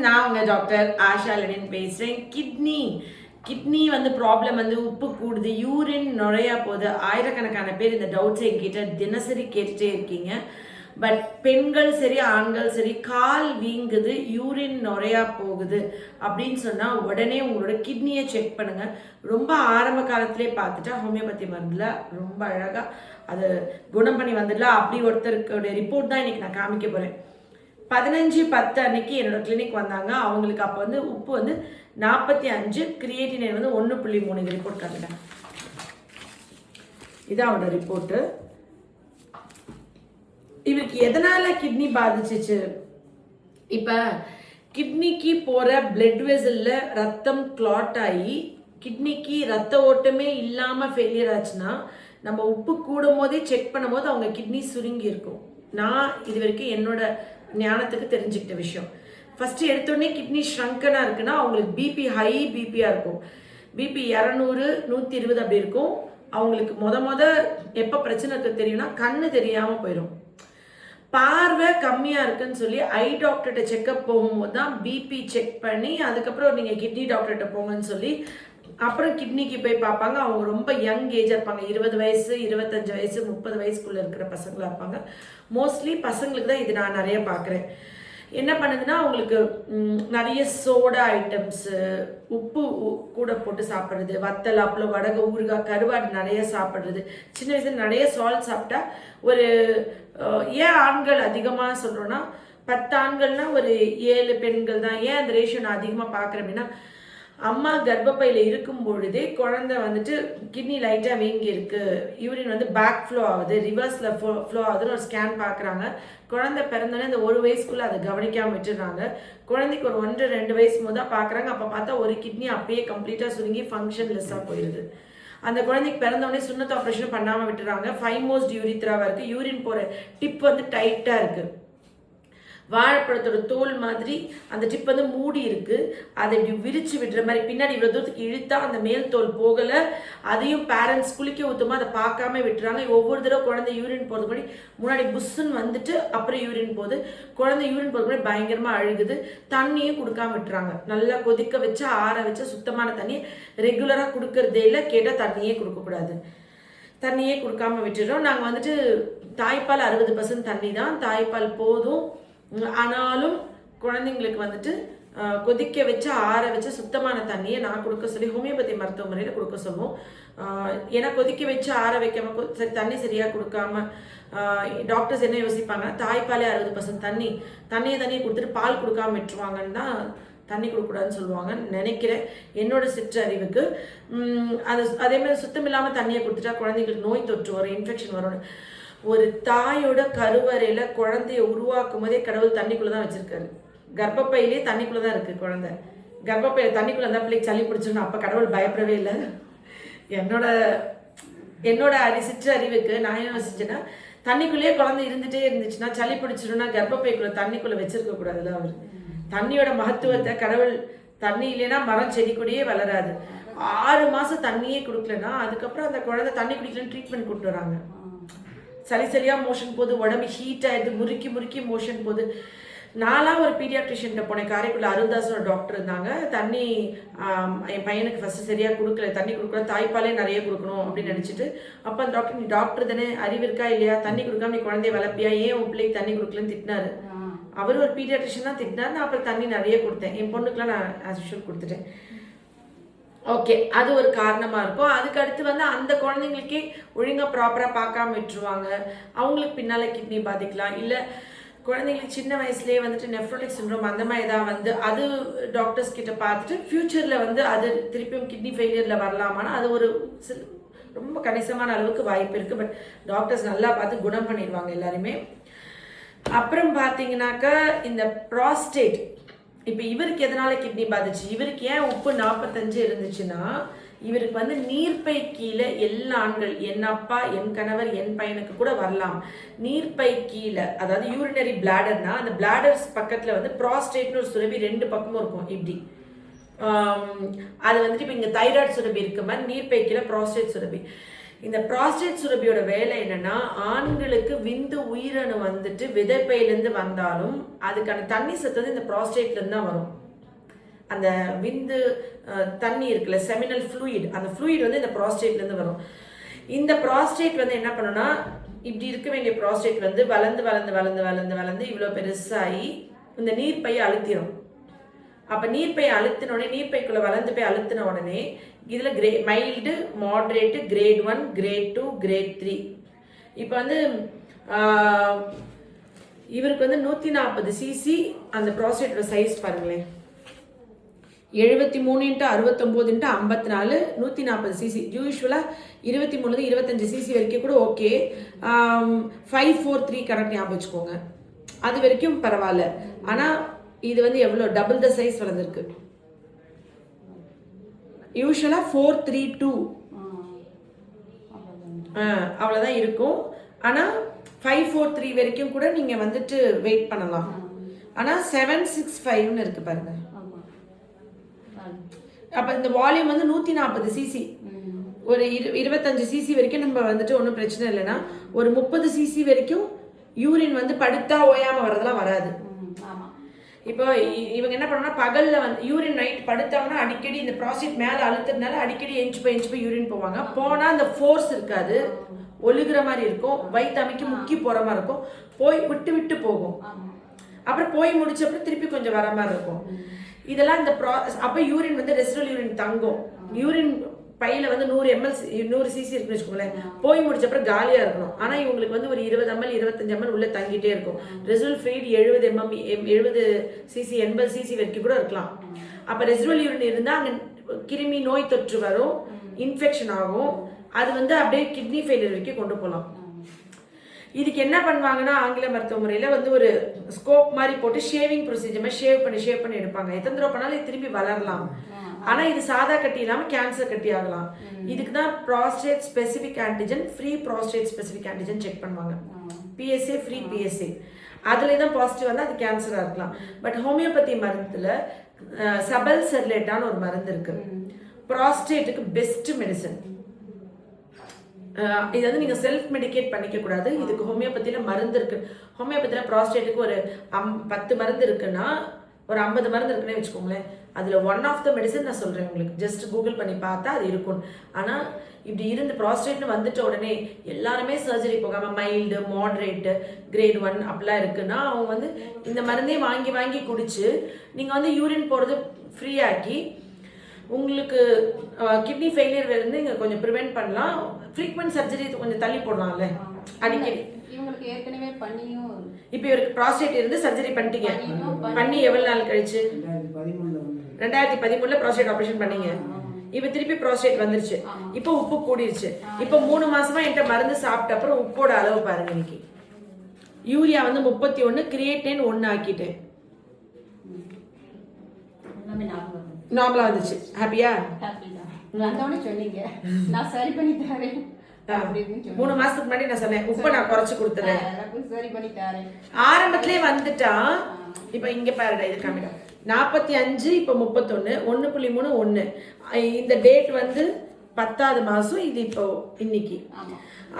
நான் உங்கள் doctor Asha Lenin பேசுகிறேன். கிட்னி வந்து ப்ராப்ளம் வந்து உப்பு கூடுது, யூரின் நுழையா போகுது. ஆயிரக்கணக்கான பேர் இந்த டவுட்ஸை என்கிட்ட தினசரி கேட்டுகிட்டே இருக்கீங்க. பட் பெண்கள் சரி ஆண்கள் சரி கால் வீங்குது, யூரின் நுழையா போகுது அப்படின்னு சொன்னால் உடனே உங்களோட கிட்னியை செக் பண்ணுங்கள். ரொம்ப ஆரம்ப காலத்திலே பார்த்துட்டா ஹோமியோபதி மருந்தில் ரொம்ப அழகாக அது குணம் பண்ணி வந்துடலாம். அப்படி ஒருத்தருக்குடைய ரிப்போர்ட் தான் இன்றைக்கி நான் காமிக்க போகிறேன். 15/10 அன்னைக்கு என்னோட கிளினிக் வந்தாங்க. அவங்களுக்கு அப்போ வந்து உப்பு வந்து 45, கிரியேட்டினைன் வந்து 1.3. இந்த ரிப்போர்ட் காட்டுறேன். இதான் அவரோட ரிப்போர்ட்டு. இவருக்கு எதனால கிட்னி பாதிச்சிச்சு? இப்போ கிட்னிக்கு போகிற பிளட் வெசல்ல ரத்தம் கிளாட் ஆகி கிட்னிக்கு ரத்த ஓட்டமே இல்லாமல் ஃபெயிலியர் ஆச்சுன்னா நம்ம உப்பு கூடும் போதே செக் பண்ணும் போது அவங்க கிட்னி சுருங்கி இருக்கும். நான் இது வரைக்கும் என்னோட ஞானத்துக்கு தெரிஞ்சுக்கிட்ட விஷயம். ஃபஸ்ட்டு எடுத்தோடனே கிட்னி ஷ்ரங்கனாக இருக்குன்னா அவங்களுக்கு பிபி ஹை பிபியாக இருக்கும். பிபி 200, 120 அப்படி இருக்கும். அவங்களுக்கு மொத எப்போ பிரச்சனை தெரியும்னா கண்ணு தெரியாமல் போயிடும். பார்வை கம்மியாக இருக்குன்னு சொல்லி ஐ டாக்டர்கிட்ட செக்கப் போகும்போது தான் பிபி செக் பண்ணி அதுக்கப்புறம் நீங்கள் கிட்னி டாக்டர்கிட்ட போங்கன்னு சொல்லி அப்புறம் கிட்னிக்கு போய் பார்ப்பாங்க. அவங்க ரொம்ப யங் ஏஜாக இருப்பாங்க. 20 வயசு, 25 வயசு, 30 வயசுக்குள்ளே இருக்கிற பசங்களாக இருப்பாங்க. மோஸ்ட்லி பசங்களுக்கு தான் இது நான் நிறைய பார்க்குறேன். என்ன பண்ணுதுன்னா அவங்களுக்கு நிறைய சோடா ஐட்டம்ஸு, உப்பு கூட போட்டு சாப்பிட்றது, வத்தல், அப்பளம், வடகை, ஊறுகாய், கருவாடு நிறைய சாப்பிட்றது, சின்ன வயசுல நிறைய சால்ட் சாப்பிட்டா ஒரு ஏன் ஆண்கள் அதிகமாக சொல்கிறோன்னா 10 ஆண்கள்னா ஒரு 7 பெண்கள் தான். ஏன் அந்த ரேஷியோ நான் அதிகமாக பார்க்குறேன் அப்படின்னா அம்மா கர்ப்பப்பையில் இருக்கும் பொழுதே குழந்தை வந்துட்டு கிட்னி லைட்டாக வீங்கி இருக்கு, யூரின் வந்து பேக் ஃப்ளோ ஆகுது, ரிவர்ஸில் ஃப்ளோ ஆகுதுன்னு ஒரு ஸ்கேன் பார்க்குறாங்க. குழந்தை பிறந்தோடனே இந்த 1 வயசுக்குள்ளே அதை கவனிக்காமல் விட்டுடுறாங்க. குழந்தைக்கு ஒரு 1-2 வயசு தான் பார்க்குறாங்க. அப்போ பார்த்தா ஒரு கிட்னி அப்பயே கம்ப்ளீட்டாக சுருங்கி ஃபங்க்ஷன்லெஸ்ஸாக போயிடுது. அந்த குழந்தைக்கு பிறந்தோடனே சுண்ணத்து ஆப்ரேஷன் பண்ணாமல் விட்டுறாங்க. 5 மோஸ்ட் யூரித்ராவாக இருக்குது. யூரின் போகிற டிப் வந்து டைட்டாக இருக்குது. வாழைப்பழத்தோட தோல் மாதிரி அந்த டிப் வந்து மூடி இருக்கு. அதை இப்படி விரிச்சு விடுற மாதிரி பின்னாடி இவ்வளோ தூரத்துக்கு இழுத்தா அந்த மேல் தோல் போகலை. அதையும் பேரண்ட்ஸ் குளிக்க ஊற்றுமா அதை பார்க்காம விட்டுறாங்க. ஒவ்வொரு தடவை குழந்தை யூரின் போகிறது முன்னாடி புஷ்ஷுன்னு வந்துட்டு அப்புறம் யூரின் போகுது. குழந்தை யூரின் போகிறது முன்னாடி பயங்கரமாக அழுகுது. தண்ணியும் கொடுக்காம விட்டுறாங்க. நல்லா கொதிக்க வச்சு ஆற வச்சு சுத்தமான தண்ணியை ரெகுலராக கொடுக்கறதே இல்லை. கேட்டால் தண்ணியே கொடுக்கக்கூடாது. தண்ணியே கொடுக்காம விட்டுறோம். நாங்கள் வந்துட்டு தாய்ப்பால் 60% தண்ணி தான், தாய்ப்பால் போதும். ஆனாலும் குழந்தைங்களுக்கு வந்துட்டு கொதிக்க வச்சு ஆற வச்சு சுத்தமான தண்ணியை நான் கொடுக்க சொல்லி ஹோமியோபதி மருத்துவமனையில் கொடுக்க சொல்லுவோம். ஏன்னா கொதிக்க வச்சு ஆற வைக்காம சரி தண்ணி சரியாக கொடுக்காம டாக்டர்ஸ் என்ன யோசிப்பாங்கன்னா தாய்ப்பாலே 60% தண்ணியை கொடுத்துட்டு பால் கொடுக்காம விட்டுருவாங்கன்னு தான் தண்ணி கொடுக்கூடாதுன்னு சொல்லுவாங்க நினைக்கிறேன், என்னோட சிற்றறிவுக்கு. அதே மாதிரி சுத்தம் இல்லாமல் தண்ணியை கொடுத்துட்டா குழந்தைங்களுக்கு நோய் தொற்று வரும், இன்ஃபெக்ஷன் வரும்னு. ஒரு தாயோட கருவறையில குழந்தைய உருவாக்கும் போதே கடவுள் தண்ணிக்குள்ள தான் வச்சிருக்காரு. கர்ப்பப்பையிலே தண்ணிக்குள்ள தான் இருக்கு குழந்தை. கர்ப்பப்பையில தண்ணிக்குள்ள இருந்தா பிள்ளைக்கு சளி பிடிச்சிருந்தா அப்ப கடவுள் பயப்படவே இல்லை. என்னோட சிற்று அறிவுக்கு நான் யோசிச்சேன்னா தண்ணிக்குள்ளேயே குழந்தை இருந்துட்டே இருந்துச்சுன்னா சளி பிடிச்சிருன்னா கர்ப்பப்பைக்குள்ள தண்ணிக்குள்ள வச்சிருக்க கூடாதுல்ல. அவர் தண்ணியோட மகத்துவத்தை கடவுள் தண்ணி இல்லைன்னா மரம் செடி கொடியே வளராது. 6 மாசம் தண்ணியே கொடுக்கலன்னா அதுக்கப்புறம் அந்த குழந்தை தண்ணி குடிக்கலன்னு ட்ரீட்மெண்ட் கூப்பிட்டு வராங்க. சளியா மோஷன் போகுது, உடம்பு ஹீட் ஆயிடுது, முறுக்கி மோஷன் போகுது. நான்லாம் ஒரு பீடியாட்ரிஷியன்ட்ட போனேன். காரைக்குள்ள அருந்தாசோட டாக்டர் இருந்தாங்க. தண்ணி என் பையனுக்கு ஃபர்ஸ்ட் சரியாக கொடுக்கல, தண்ணி கொடுக்கல, தாய்ப்பாலே நிறைய கொடுக்கணும் அப்படின்னு நினச்சிட்டு அப்போ அந்த டாக்டர் நீ டாக்டர் தானே, அறிவு இருக்கா இல்லையா, தண்ணி கொடுக்காம நீ குழந்தைய வளர்ப்பியா, ஏன் உன் பிள்ளைக்கு தண்ணி கொடுக்கலன்னு திட்டினாரு. அவர் ஒரு பீடியாட்ரிஷியன் தான் திட்டினார். நான் அப்புறம் தண்ணி நிறைய கொடுத்தேன். என் பொண்ணுக்குலாம் நான் ஆஸ் யூஷுவல் கொடுத்துட்டேன். ஓகே, அது ஒரு காரணமாக இருக்கும். அதுக்கு அடுத்து வந்து அந்த குழந்தைங்களுக்கே ஒழுங்காக ப்ராப்பராக பார்க்காம விட்டுருவாங்க. அவங்களுக்கு பின்னால் கிட்னி பாதிக்கலாம். இல்லை குழந்தைங்களுக்கு சின்ன வயசுலேயே வந்துட்டு நெஃப்ரோட்டிக் சிண்ட்ரோம் அந்த மாதிரி ஏதாவது வந்து அது டாக்டர்ஸ் கிட்ட பார்த்துட்டு ஃப்யூச்சரில் வந்து அது திருப்பியும் கிட்னி ஃபெயிலியரில் வரலாமான்னா அது ஒரு ரொம்ப கணிசமான அளவுக்கு வாய்ப்பு இருக்குது. பட் டாக்டர்ஸ் நல்லா பார்த்து குணம் பண்ணிடுவாங்க எல்லாருமே. அப்புறம் பார்த்தீங்கன்னாக்கா இந்த ப்ராஸ்டேட், இப்போ இவருக்கு எதனால கிட்னி பாதிச்சு, இவருக்கு ஏன் உப்பு 45 இருந்துச்சுன்னா இவருக்கு வந்து நீர்ப்பை கீழே எல்லா ஆண்கள், என் அப்பா, என் கணவர், என் பையனுக்கு கூட வரலாம். நீர்ப்பை கீழே அதாவது யூரினரி பிளாடர்னா அந்த பிளாடர்ஸ் பக்கத்தில் வந்து ப்ராஸ்டேட்னு ஒரு சுரபி 2 பக்கமும் இருக்கும். இப்படி அது வந்துட்டு இப்போ இங்கே தைராய்டு சுரபி இருக்க மாதிரி நீர்ப்பை கீழே ப்ராஸ்டேட் சுரபி. இந்த ப்ராஸ்டேட் சுரபியோட வேலை என்னன்னா, ஆண்களுக்கு விந்து உயிரணு வந்துட்டு விதைப்பையிலேருந்து வந்தாலும் அதுக்கான தண்ணி சத்து வந்து இந்த ப்ராஸ்டேட்லேருந்து தான் வரும். அந்த விந்து தண்ணி இருக்குல்ல, செமினல் ஃப்ளூயிட், அந்த ஃப்ளூயிட் வந்து இந்த ப்ராஸ்டேட்லேருந்து வரும். இந்த ப்ராஸ்டேட் வந்து என்ன பண்ணுன்னா, இப்படி இருக்க வேண்டிய ப்ராஸ்டேட் வந்து வளர்ந்து வளர்ந்து வளர்ந்து வளர்ந்து வளர்ந்து இவ்வளோ பெருசாகி இந்த நீர்ப்பையை அழுத்திடும். அப்போ நீர்ப்பையை அழுத்தின உடனே, நீர்ப்பைக்குள்ளே வளர்ந்து போய் அழுத்தின உடனே இதில் mild, moderate, grade 1, grade 2, grade 3. இப்போ வந்து இவருக்கு வந்து 140 cc அந்த ப்ராஸ்டேட்டோட சைஸ் பாருங்களேன். 73 × 69 × 54 140 cc. யூஸ்வலாக 23 25 cc வரைக்கும் கூட ஓகே. 543 கரெக்ட் ஞாபகம் வச்சுக்கோங்க, அது வரைக்கும் பரவாயில்ல. ஆனால் இது வந்து எவ்வளோ டபுள் த சைஸ் வளர்ந்துருக்கு. யூஸ்வலாக 432 அவ்வளோதான் இருக்கும். ஆனால் 543 வரைக்கும் கூட நீங்கள் வந்துட்டு வெயிட் பண்ணலாம். ஆனால் 765ன்னு இருக்கு பாருங்க. அப்போ இந்த வால்யூம் வந்து 140 cc. ஒரு 25 cc வரைக்கும் நம்ம வந்துட்டு ஒன்றும் பிரச்சனை இல்லைன்னா, ஒரு 30 cc வரைக்கும் யூரின் வந்து படுத்தா ஓயாமல் வரதெல்லாம் வராது. இப்போ இவங்க என்ன பண்ணணும்னா, பகலில் வந்து யூரின் நைட் படுத்தாங்கன்னா அடிக்கடி இந்த ப்ராஸ்டேட் மேலே அழுத்துறதுனால அடிக்கடி எஞ்சி போய் யூரின் போவாங்க. போனால் அந்த ஃபோர்ஸ் இருக்காது, ஒழுகுற மாதிரி இருக்கும், வயிற்று அமைக்கி முக்கி போகிற மாதிரி இருக்கும், போய் விட்டு விட்டு போகும். அப்புறம் போய் முடிச்சப்பறம் திருப்பி கொஞ்சம் வர மாதிரி இருக்கும். இதெல்லாம் இந்த அப்போ யூரின் வந்து ரெசிடுவல் யூரின் தங்கும். யூரின் பையில வந்து 100 cc இருக்குன்னு வச்சுக்கோங்களேன், போய் முடிச்சப்பறம் காலியாக இருக்கணும். ஆனால் இவங்களுக்கு வந்து ஒரு 20 ml 25 ml உள்ளே தங்கிட்டே இருக்கும். ரெசிடுவல் ஃப்ரீட் 70 cc 80 cc வரைக்கும் கூட இருக்கலாம். அப்போ ரெசிடுவல் யூரின் இருந்தால் அங்கே கிருமி நோய் தொற்று வரும், இன்ஃபெக்ஷன் ஆகும், அது வந்து அப்படியே கிட்னி ஃபெயிலியர் வரைக்கும் கொண்டு போகலாம். இதுக்கு என்ன பண்ணுவாங்கன்னா, ஆங்கில மருத்துவ முறையில் வந்து ஒரு ஸ்கோப் மாதிரி போட்டு ஷேவிங் ப்ரொசீஜர் மாதிரி ஷேவ் பண்ணி எடுப்பாங்க. எத்தனை தடவை பண்ணாலும் இது திரும்பி வளரலாம். ஆனால் இது சாதா கட்டி இல்லாமல் கேன்சர் கட்டி ஆகலாம். இதுக்கு தான் prostate specific antigen, free prostate specific antigen check பண்ணுவாங்க. PSA, ஃப்ரீ PSA, அதில் தான் பாசிட்டிவ் வந்தால் அது கேன்சராக இருக்கலாம். பட் ஹோமியோபதி மருந்தில் சபல் செர்லேட்டான ஒரு மருந்து இருக்கு, ப்ராஸ்டேட்டுக்கு பெஸ்ட் மெடிசன். இது வந்து நீங்கள் செல்ஃப் மெடிக்கேட் பண்ணிக்க கூடாது. இதுக்கு ஹோமியோபதியில் மருந்து இருக்கு. ஹோமியோபதியில் ப்ராஸ்டேட்டுக்கு ஒரு 10 மருந்து இருக்குன்னா ஒரு 50 மருந்து இருக்குன்னே வச்சுக்கோங்களேன். அதில் ஒன் ஆஃப் த மெடிசன் நான் சொல்கிறேன் உங்களுக்கு, ஜஸ்ட் கூகுள் பண்ணி பார்த்தா அது இருக்கும். ஆனால் இப்படி இருந்து ப்ராஸ்டேட்னு வந்துட்ட உடனே எல்லாருமே சர்ஜரி போகாமல் மைல்டு, மாட்ரேட்டு, கிரேட் 1 அப்படிலாம் இருக்குன்னா அவங்க வந்து இந்த மருந்தே வாங்கி குடிச்சு நீங்கள் வந்து யூரின் போகிறது ஃப்ரீயாக்கி உங்களுக்கு கிட்னி ஃபெயிலியர் இருந்து இங்கே கொஞ்சம் ப்ரிவென்ட் பண்ணலாம். ஃப்ரீக்வெண்ட் சர்ஜரி கொஞ்சம் தள்ளி போடலாம்ல அடிக்கடி. இவங்களுக்கு ஏற்கனவே பண்ணியும் இப்போ இவருக்கு ப்ராஸ்டேட் இருந்து சர்ஜரி பண்ணிட்டீங்க. பண்ணி எவ்வளோ நாள் கழிச்சு? 2013 ப்ராஸ்டேட் ஆப்ரேஷன் பண்ணீங்க. இப்போ திருப்பி ப்ராஸ்டேட் வந்துருச்சு. இப்போ உப்பு கூடிருச்சு. இப்போ 3 மாசமா என்கிட்ட மருந்து சாப்பிட்ட அப்புறம் உப்போட அளவு பாருங்க. இன்னைக்கு யூரியா வந்து 31, கிரியேட்டின் 1 ஆக்கிட்டேன். நார்மலா வந்துச்சு. ஹாப்பியா? சொன்னீங்க நான் சரி பண்ணி தரேன். 3 மாசத்துக்கு முன்னாடி நான் சொன்னேன் உப்பை நான் குறைச்சு கொடுத்துறேன். சரி பண்ணி தரேன். ஆரம்பத்திலே வந்துட்டா. இப்ப இங்க பாருடா, இது காமிடா. 45, இப்போ 31, 1.3, 1. இந்த டேட் வந்து 10வது மாசம். இது இப்போ இன்னைக்கு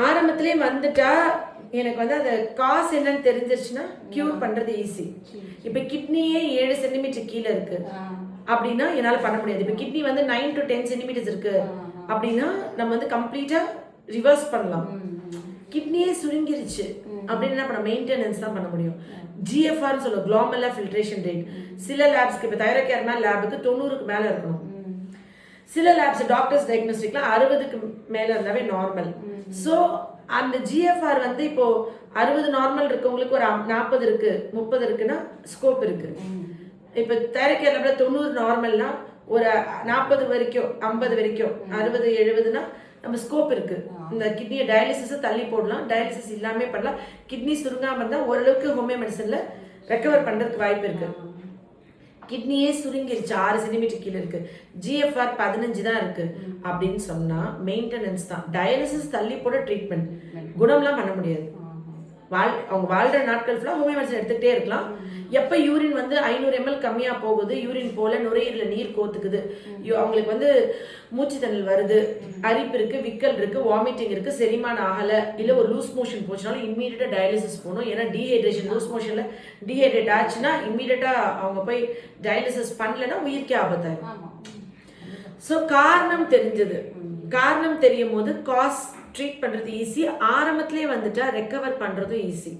ஆரம்பத்திலே வந்துட்டா எனக்கு வந்து அந்த காசு என்னன்னு தெரிஞ்சிருச்சுன்னா கியூர் பண்றது ஈஸி. இப்ப கிட்னியே 7 சென்டிமீட்டர் கீழே இருக்கு அப்படின்னா என்னால பண்ண முடியாது. இப்ப கிட்னி வந்து 9 to 10 சென்டிமீட்டர்ஸ் இருக்கு அப்படின்னா நம்ம வந்து கம்ப்ளீட்டா ரிவர்ஸ் பண்ணலாம். கிட்னியே சுருங்கிருச்சு அப்படின்னு என்ன பண்ண, மெயின்டெனன்ஸ் தான் பண்ண முடியும். GFR சொல்லுவோம், குளோமெருலர் ஃபில்ட்ரேஷன் ரேட். சில லேப்ஸ்க்கு இப்போ தைரோகேர் லேபுக்கு 90க்கு மேலே இருக்கணும். சில லேப்ஸ் டாக்டர்ஸ் டயக்னோஸ்டிக்லாம் 60க்கு மேலே இருந்தாவே நார்மல். ஸோ அந்த GFR வந்து இப்போ 60 நார்மல் இருக்கவங்களுக்கு ஒரு 40 இருக்கு, 30 இருக்குன்னா ஸ்கோப் இருக்கு. இப்போ தைரோகேர் லேப்ல 90 நார்மல்னா ஒரு 40 வரைக்கும், 50 வரைக்கும், 60 70னா நம்ம ஸ்கோப் இருக்கு. இந்த கிட்னியை டயாலிசிஸை தள்ளி போடலாம், டயாலிசிஸ் இல்லாமே பண்ணலாம். கிட்னி சுருங்காம இருந்தால் ஓரளவுக்கு ஹோமியோ மெடிசன்ல ரெக்கவர் பண்றதுக்கு வாய்ப்பு இருக்கு. கிட்னியே சுருங்கிருச்சு, 6 சென்டிமீட்டர் கீழே இருக்கு, GFR 15 தான் இருக்கு அப்படின்னு சொன்னா மெயின்டெனன்ஸ் தான். டயாலிசிஸ் தள்ளி போட ட்ரீட்மெண்ட், குணம்லாம் பண்ண முடியாது. அவங்க வாழ்ற நாட்கள் ஃபுல்லாக ஹோமியோ மெடிசன் எடுத்துக்கிட்டே இருக்கலாம். எப்போ யூரின் வந்து 500 ml கம்மியாக போகுது, யூரின் போல நுரையீரலில் நீர் கோத்துக்குது, அவங்களுக்கு வந்து மூச்சுத்தண்ணல் வருது, அரிப்பு இருக்குது, விக்கல் இருக்குது, வாமிட்டிங் இருக்குது, செரிமானம் ஆகலை, இல்லை ஒரு லூஸ் மோஷன் போச்சுனாலும் இம்மீடியட்டாக டயாலிசிஸ் போகணும். ஏன்னா டீஹைட்ரேஷன், லூஸ் மோஷனில் டீஹைட்ரேட் ஆச்சுன்னா இம்மீடியட்டாக அவங்க போய் டயாலிசிஸ் பண்ணலைன்னா உயிர்க்கே ஆபத்தாயிரும். ஸோ காரணம் தெரிஞ்சது, காரணம் தெரியும் போது காஸ் ட்ரீட் பண்ணுறது ஈஸி, ஆரம்பத்திலே வந்துட்டா ரெக்கவர் பண்ணுறதும் ஈஸி.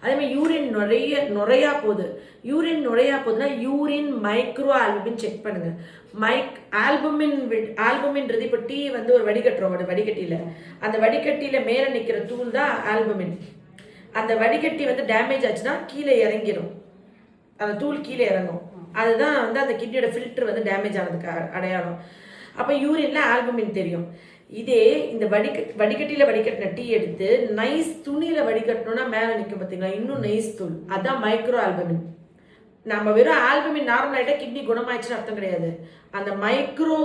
அதே மாதிரி யூரின் நுரையா போகுதுன்னா யூரின் மைக்ரோ ஆல்புமின் செக் பண்ணுங்க. ஆல்புமின்றது இப்போ டீ வந்து ஒரு வடிகட்டுறோம், வடிகட்டியில் அந்த வடிகட்டியில் மேலே நிற்கிற தூள் தான் ஆல்புமின். அந்த வடிகட்டி வந்து டேமேஜ் ஆச்சுன்னா கீழே இறங்கிடும், அந்த தூள் கீழே இறங்கும். அதுதான் வந்து அந்த கிட்னியோட ஃபில்டர் வந்து டேமேஜ் ஆனதுக்கு அடையாளம். அப்போ யூரின்ல ஆல்புமின் தெரியும். இதே இந்த வடிகட்டியில் வடிகட்டின டீ எடுத்து நைஸ் துணியில் வடிகட்டணும்னா மேலே நிற்கும் பார்த்தீங்களா, இன்னும் நைஸ் தூள், அதுதான் மைக்ரோ ஆல்புமின். நம்ம வெறும் ஆல்புமின் நார்மல் ஆகிட்டா கிட்னி குணமாயிடுச்சுன்னு அர்த்தம் கிடையாது. அந்த மைக்ரோ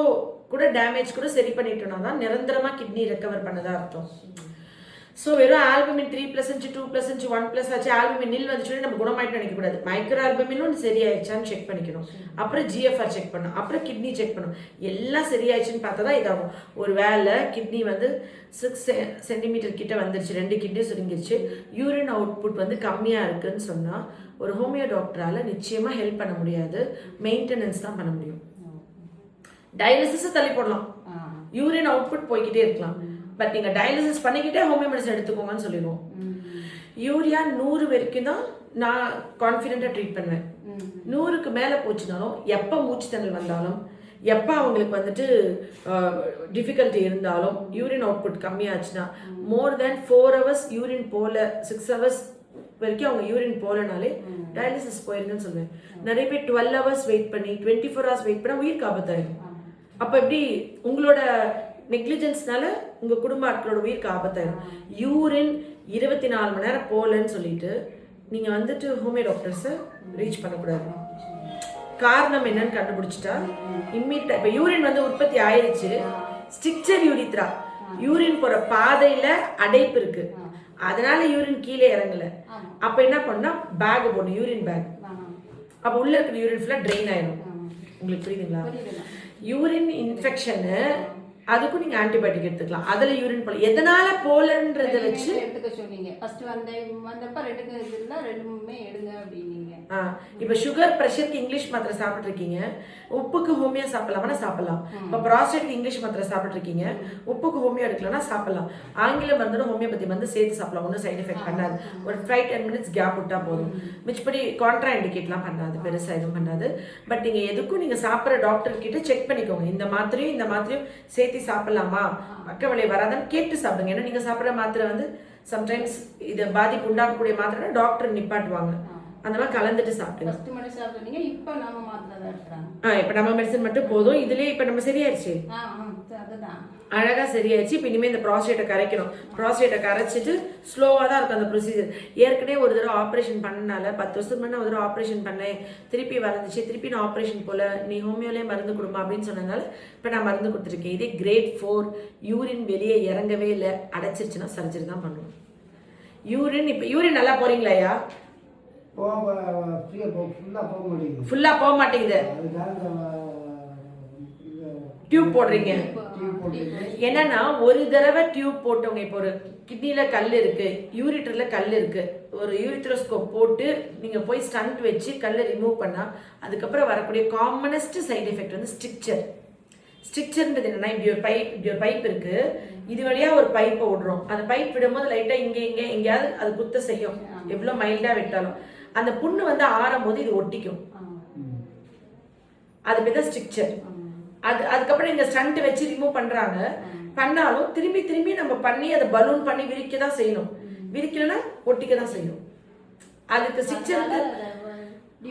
கூட டேமேஜ் கூட சரி பண்ணிட்டோம்னா தான் நிரந்தரமாக கிட்னி ரெக்கவர் பண்ணதா அர்த்தம். ஸோ வெறும் ஆல்புமின் 3+, 2+, 1+ ஆச்சு, ஆல்புமின் நில் வந்துச்சுன்னு நம்ம குணமாயிட்டு நினைக்கக்கூடாது. மைக்ரோ ஆல்புமினும் சரியாயிடுச்சான்னு செக் பண்ணிக்கணும். அப்புறம் GFR செக் பண்ணணும், அப்புறம் கிட்னி செக் பண்ணணும். எல்லாம் சரியாயிடுச்சுன்னு பார்த்தா தான் இதாகும். ஒரு வேளை கிட்னி வந்து 6 சென்டிமீட்டர் கிட்ட வந்துருச்சு, 2 கிட்னியும் சுருங்கிருச்சு, யூரின் அவுட்புட் வந்து கம்மியாக இருக்குன்னு சொன்னால் ஒரு ஹோமியோ டாக்டரால் நிச்சயமாக ஹெல்ப் பண்ண முடியாது, மெயின்டெனன்ஸ் தான் பண்ண முடியும். டயாலிசிஸை தள்ளி போடலாம், யூரின் அவுட்புட் போய்கிட்டே இருக்கலாம். பட் நீங்கள் டயாலிசிஸ் பண்ணிக்கிட்டே ஹோமியோ மெடிசன் எடுத்துக்கோங்கன்னு சொல்லிடுவோம். யூரியா 100 வரைக்கும் தான் நான் கான்ஃபிடென்ட்டாக ட்ரீட் பண்ணுவேன். 100க்கு மேலே போச்சுனாலும், எப்போ மூச்சுத்தண்ணல் வந்தாலும், எப்போ அவங்களுக்கு வந்துட்டு டிஃபிகல்ட்டி இருந்தாலும், யூரின் அவுட்புட் கம்மியாச்சுன்னா, மோர் தேன் 4 hours யூரின் போல 6 hours வரைக்கும் அவங்க யூரின் போலனாலே டயாலிசிஸ் போயிருங்கன்னு சொல்லுவேன். நிறைய பேர் 12 hours வெயிட் பண்ணி 24 hours வெயிட் பண்ணால் உயிருக்கு ஆபத்தாயிடும். அப்போ எப்படி உங்களோட நெக்லிஜென்ஸ்னால உங்கள் குடும்ப ஆட்களோட உயிருக்கு ஆபத்தாயிடும். யூரின் 24 மணி நேரம் போகலன்னு சொல்லிட்டு நீங்கள் வந்துட்டு ஹோமியோ டாக்டர்ஸை ரீச் பண்ணக்கூடாது. காரணம் என்னன்னு கண்டுபிடிச்சிட்டா இம்மீடியட்டாக இப்போ யூரின் வந்து உற்பத்தி ஆயிடுச்சு, ஸ்ட்ரிக்சர் யூரித்ரா, யூரின் போகிற பாதையில் அடைப்பு இருக்கு, அதனால யூரின் கீழே இறங்கலை. அப்போ என்ன பண்ணா பேக் போடணும், யூரின் பேக். அப்போ உள்ள இருக்கிற யூரின் ஃபுல்லாக ட்ரெயின் ஆயிடும். உங்களுக்கு புரியுதுங்களா? யூரின் இன்ஃபெக்ஷனு அதுக்கும் நீங்க ஆன்டிபயோட்டிக் எடுத்துக்கலாம். அதுல யூரின் போல எதனால போலன்றதை வச்சு எடுத்துக்க சொன்னீங்க. ஃபர்ஸ்ட் வந்தப்ப ரெண்டுமே எடுங்க அப்படின்னீங்க. இப்போ சுகர் பிரஷருக்கு இங்கிலீஷ் மாத்திரை சாப்பிட்டு இருக்கீங்க, உப்புக்கு ஹோமியோ சாப்பிடலாம்னா சாப்பிடலாம். இப்போ ப்ராஸ்டேட்க்கு இங்கிலீஷ் மாத்திரை சாப்பிட்டு இருக்கீங்க, உப்புக்கு ஹோமியோ எடுக்கலன்னா சாப்பிடலாம். ஆங்கில மருந்தோட ஹோமியோபதி வந்து சேர்த்து சாப்பிடலாம், ஒன்றும் சைட் எஃபெக்ட் பண்ணாது. ஒரு 5-10 minutes கேப் விட்டா போதும். மிச்சப்படி கான்ட்ரா இண்டிகேட்லாம் பண்ணாது, பெருசாக எதுவும் பண்ணாது. பட் நீங்கள் எதுக்கும் நீங்கள் சாப்பிட்ற டாக்டர் கிட்ட செக் பண்ணிக்கோங்க, இந்த மாத்திரையும் சேர்த்து சாப்பிடலாமா, பக்க விளைவு வராதான்னு கேட்டு சாப்பிடுங்க. ஏன்னா நீங்க சாப்பிட்ற மாத்திரை வந்து சம்டைம்ஸ் இதை பாதிப்பு உண்டாக்கக்கூடிய மாத்திரை டாக்டர் நிப்பாட்டுவாங்க, அந்த மாதிரி கலந்துட்டு சாப்பிடுங்க. இப்போ நம்ம மெடிசன் மட்டும் போதும். இதுலயே இப்போ நம்ம சரியாயிருச்சு, அழகா சரியாயிடுச்சு. இப்போ இனிமேல் இந்த ப்ராஸ்டேட்டை கரைக்கணும். ப்ராஸ்டேட்டை கரைச்சிட்டு ஸ்லோவாக தான் இருக்கும் அந்த ப்ரொசீஜர். ஏற்கனவே ஒரு தடவை ஆப்ரேஷன் பண்ணனால 10 வருஷத்துக்கு முன்னே ஒரு தடவை ஆப்ரேஷன் பண்ணேன், திருப்பி வளர்ந்துச்சு, திருப்பி நான் ஆப்ரேஷன் போல, நீ ஹோமியோலே மருந்து கொடுமா அப்படின்னு சொன்னதுனால இப்போ நான் மருந்து கொடுத்துருக்கேன். இதே கிரேட் 4 யூரின் வெளியே இறங்கவே இல்லை, அடைச்சிருச்சுன்னா சர்ஜரி தான் பண்ணுவோம். யூரின் இப்போ யூரின் நல்லா போறீங்களாயா? ஃபுல்லா போக மாட்டேங்குது, டியூப் போடுறீங்க. என்னன்னா ஒரு தடவை டியூப் போட்டவங்க, இப்போ ஒரு கிட்னில கல் இருக்கு, யூரிட்டர்ல கல் இருக்கு, ஒரு யூரித்ரோஸ்கோப் போட்டு நீங்க போய் ஸ்டண்ட் வச்சு கல்லை ரிமூவ் பண்ணா அதுக்கப்புறம் வரக்கூடிய காமனஸ்ட் சைடு எஃபெக்ட் வந்து ஸ்ட்ரிக்சர்ன்றது என்னன்னா, இப்படி ஒரு பைப் இருக்கு, இது வழியா ஒரு பைப்பை விடுறோம். அந்த பைப் விடும்போது லைட்டா எங்கேயாவது அது குத்த செய்யும், எவ்வளவு மைல்டா விட்டாலும். அந்த புண்ணு வந்து ஆறும் போது இது ஒட்டிக்கும், அது பேர் தான் ஸ்ட்ரிக்சர். அதுக்கப்புறம் இந்த ஸ்டண்ட் வச்சு ரிமூவ் பண்றாங்க, பண்ணாலும் திரும்பி நம்ம பண்ணி அதை பலூன் பண்ணி விரிக்க தான் செய்யணும், விரிக்கலன்னா ஒட்டிக்க தான் செய்யணும். அதுக்கு ஸ்ட்ரிக்சருக்கு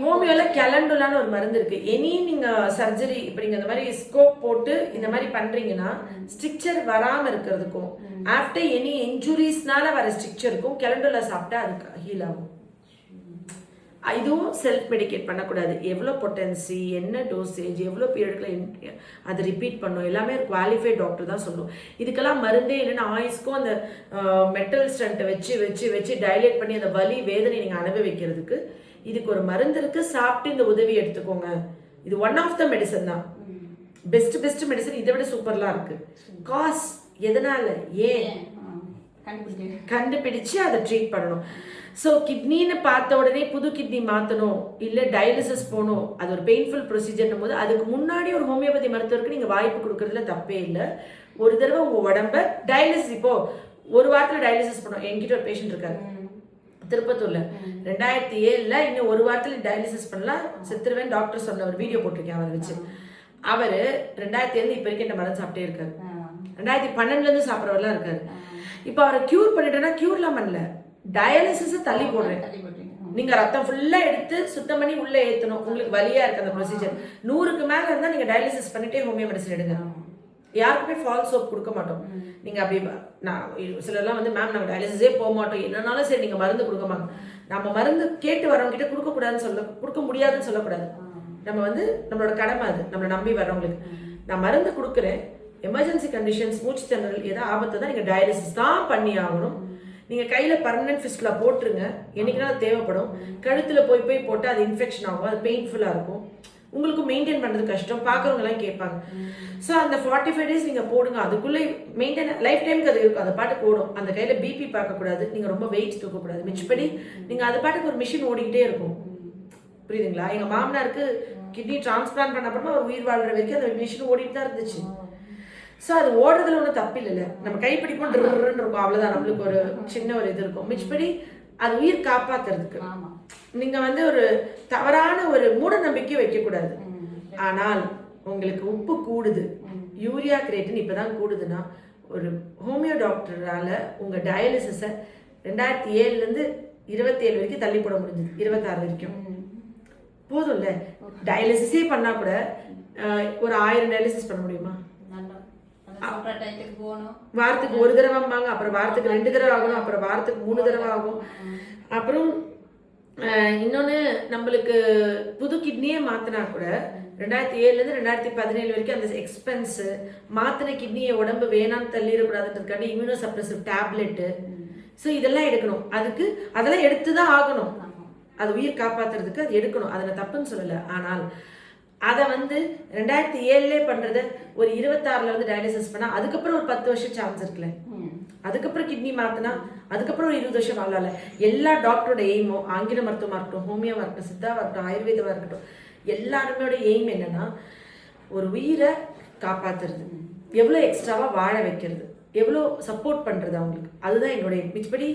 ஹோமியோல கேலண்டுலான்னு ஒரு மருந்து இருக்கு. எனி நீங்க சர்ஜரி இப்ப நீங்க இந்த மாதிரி ஸ்கோப் போட்டு இந்த மாதிரி பண்றீங்கன்னா ஸ்ட்ரிக்சர் வராம இருக்கிறதுக்கும், ஆஃப்டர் எனி இன்ஜுரிஸ்னால வர ஸ்ட்ரிக்சருக்கும் கேலண்டுலா சாப்பிட்டா அதுக்கு ஹீல் ஆகும். இதுவும் செல்ஃப் மெடிகேட் பண்ணக்கூடாது. எவ்வளோ பொட்டன்சி, என்ன டோசேஜ், எவ்வளோ பீரியடுக்குள்ள அதை ரிப்பீட் பண்ணும் எல்லாமே ஒரு குவாலிஃபைட் டாக்டர் தான் சொல்லும். இதுக்கெல்லாம் மருந்தே இல்லைன்னா ஆயுஸ்க்கும் அந்த மெட்டல் ஸ்டண்ட்டை வச்சு வச்சு வச்சு டைலேட் பண்ணி அந்த வலி வேதனை நீங்கள் அனுபவிக்கிறதுக்கு இதுக்கு ஒரு மருந்து இருக்கு. சாப்பிட்டு இந்த உதவி எடுத்துக்கோங்க. இது ஒன் ஆஃப் த மெடிசன் தான். Best medicine. இதை விட சூப்பர்லாம் இருக்கு. காஸ் எதனால ஏன் கண்டுபிடிச்சு அதை ட்ரீட் பண்ணணும். ஸோ கிட்னின்னு பார்த்த உடனே புது கிட்னி மாற்றணும் இல்லை டயாலிசிஸ் போகணும், அது ஒரு பெயின்ஃபுல் ப்ரொசீஜர்னும் போது அதுக்கு முன்னாடி ஒரு ஹோமியோபதி மருத்துவருக்கு நீங்கள் வாய்ப்பு கொடுக்கறதுல தப்பே இல்லை. ஒரு தடவை உங்கள் உடம்ப டயாலிசிஸ், இப்போ ஒரு வாரத்தில் டயாலிசிஸ் பண்ணோம். என்கிட்ட ஒரு பேஷண்ட் இருக்காரு திருப்பத்தூர்ல, 2007 இன்னும் ஒரு வாரத்தில் டயாலிசிஸ் பண்ணலாம் செத்துருவேன் டாக்டர் சொன்ன ஒரு வீடியோ போட்டிருக்கேன் அவரை வச்சு. அவர் 2007 இப்போ வரைக்கும் என்ன மருந்து சாப்பிட்டே இருக்காரு. 2012 சாப்பிட்றவரெல்லாம் இருக்காரு. இப்போ அவரை கியூர் பண்ணிட்டேன்னா கியூர்லாம் பண்ணல, டயாலிசிஸை தள்ளி போடுறேன். நீங்க ரத்தம் ஃபுல்லா எடுத்து சுத்தம் பண்ணி உள்ள ஏற்றணும். உங்களுக்கு வலியா இருக்கு அந்த ப்ரொசீஜர். 100க்கு மேல இருந்தா நீங்க டயாலிசிஸ் பண்ணிட்டே ஹோமியோ மெடிசன் எடுங்க. யாருக்குமே ஃபால்ஸ் ஹோப் கொடுக்க மாட்டோம். நீங்க அப்படி நான் சிலர்லாம் வந்து மேம் நாங்கள் டயாலிசிஸே போக மாட்டோம், என்னன்னாலும் சரி நீங்க மருந்து கொடுக்க மாட்டோம். நம்ம மருந்து கேட்டு வரவங்க கிட்ட கொடுக்க கூடாதுன்னு கொடுக்க முடியாதுன்னு சொல்லக்கூடாது. நம்ம வந்து நம்மளோட கடமை அது, நம்மளை நம்பி வர்றவங்களுக்கு. நான் மருந்து கொடுக்குறேன், எமர்ஜென்சி கண்டிஷன்ஸ் மூச்சு திணறல் ஏதாவது ஆபத்து தான் நீங்கள் டயாலிசிஸ் தான் பண்ணி ஆகணும். நீங்கள் கையில் பர்மனன்ட் ஃபிஸ்ட்ல போட்டுருங்க, என்னைக்குனா அது தேவைப்படும். கழுத்தில் போய் போய் போட்டால் அது இன்ஃபெக்ஷன் ஆகும், அது பெயின்ஃபுல்லாக இருக்கும், உங்களுக்கு மெயின்டைன் பண்ணுறது கஷ்டம், பார்க்குறவங்கலாம் கேட்பாங்க. ஸோ அந்த 45 days நீங்கள் போடுங்க. அதுக்குள்ளே மெயின்டைன் லைஃப் டைமுக்கு அது இருக்கும், அதை பாட்டுக்கு ஓடும். அந்த கையில் பிபி பார்க்கக்கூடாது, நீங்கள் ரொம்ப வெயிட் தூக்கக்கூடாது. மிச்சப்படி நீங்கள் அது பாட்டுக்கு ஒரு மிஷின் ஓடிக்கிட்டே இருக்கும். புரியுதுங்களா? எங்கள் மாமனாருக்கு கிட்னி டிரான்ஸ்பிளான்ட் பண்ண அப்புறமா ஒரு உயிர் வாழ்கிற வரைக்கும் அந்த மிஷின் ஓடிட்டு தான் இருந்துச்சு. ஸோ அது ஓடுறதுல ஒன்றும் தப்பு இல்லைல்ல, நம்ம கைப்பிடிப்போம் ட்ருன்னு இருக்கும், அவ்வளோதான். நம்மளுக்கு ஒரு சின்ன ஒரு இது இருக்கும். மிச்சப்படி அது உயிர் காப்பாத்துறதுக்கு நீங்க வந்து ஒரு தவறான ஒரு மூட நம்பிக்கை வைக்கக்கூடாது. ஆனால் உங்களுக்கு உப்பு கூடுது, யூரியா கிரியேட்டின் இப்பதான் கூடுதுன்னா ஒரு ஹோமியோ டாக்டரால உங்க டயாலிசிஸை 2007 27 வரைக்கும் தள்ளி போட முடிஞ்சது. 26 வரைக்கும் போதும்ல. டயாலிசிஸே பண்ணா கூட ஒரு 1000 டயாலிசிஸ் பண்ண முடியுமா? வாரத்துக்கு ஒரு தடவைம்பாங்க, அப்புறம் வாரத்துக்கு 2 தடவை ஆகணும், அப்புறம் வாரத்துக்கு 3 தடவை ஆகும். அப்புறம் இன்னொன்று, நம்மளுக்கு புது கிட்னியே மாற்றினா கூட 2007 2017 வரைக்கும் அந்த எக்ஸ்பென்ஸு, மாற்றின கிட்னியை உடம்பு வேணான்னு தள்ளிடக்கூடாதுன்றதுக்காண்டி இம்யூனோ சப்ரசிவ் டேப்லெட்டு, ஸோ இதெல்லாம் எடுக்கணும். அதெல்லாம் எடுத்து தான் ஆகணும். அது உயிர் காப்பாற்றுறதுக்கு அது எடுக்கணும். அதை நான் தப்புன்னு சொல்லலை. ஆனால் அதை வந்து 2007 பண்றத ஒரு 26 டயாலிசிஸ் பண்ணா அதுக்கப்புறம் ஒரு 10 வருஷம் சான்ஸ் இருக்குல்ல. அதுக்கப்புறம் கிட்னி மாத்தினா அதுக்கப்புறம் ஒரு 20 வருஷம் வாழல. எல்லா டாக்டரோட எய்மும், ஆங்கில மருத்துவமா இருக்கட்டும், ஹோமியோவா இருக்கட்டும், சித்தாவா இருக்கட்டும், ஆயுர்வேதவா இருக்கட்டும், எல்லாருமோட எய்ம் என்னன்னா ஒரு உயிரை காப்பாத்துறது, எவ்வளோ எக்ஸ்ட்ராவா வாழ வைக்கிறது, எவ்வளோ சப்போர்ட் பண்றது அவங்களுக்கு, அதுதான் என்னுடைய. மிச்சபடி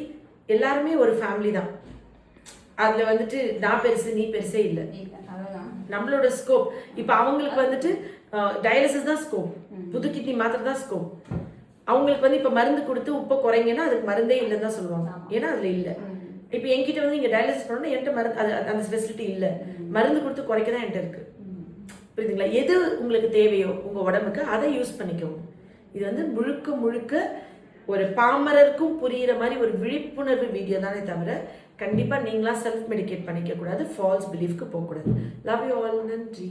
எல்லாருமே ஒரு ஃபேமிலி தான். அதுல வந்துட்டு நான் பெருசு நீ பெருசே இல்லை. நம்மளோட ஸ்கோப் இப்போ அவங்களுக்கு வந்துட்டு டயாலிசிஸ் தான் ஸ்கோப், புது கிட்னி மாத்திரம் தான் ஸ்கோப். அவங்களுக்கு வந்து இப்போ மருந்து கொடுத்து உப்பை குறைங்கன்னா அதுக்கு மருந்தே இல்லைன்னு தான் சொல்லுவாங்க. ஏன்னா அதுல இல்லை. இப்போ என்கிட்ட வந்து இங்கே டயாலிசிஸ் பண்ணணும்னா என்கிட்ட மருந்து அந்த ஃபெசிலிட்டி இல்லை. மருந்து கொடுத்து குறைக்க தான் என்கிட்ட இருக்கு. புரியுதுங்களா? எது உங்களுக்கு தேவையோ உங்க உடம்புக்கு அதை யூஸ் பண்ணிக்கோங்க. இது வந்து முழுக்க முழுக்க ஒரு பாமரருக்கும் புரியுற மாதிரி ஒரு விழிப்புணர்வு வீடியோ தானே தவிர கண்டிப்பா நீங்களா செல்ஃப் மெடிகேட் பண்ணிக்க கூடாது, ஃபால்ஸ் பிலீஃப்க்கு போகக்கூடாது. Love you all. நன்றி.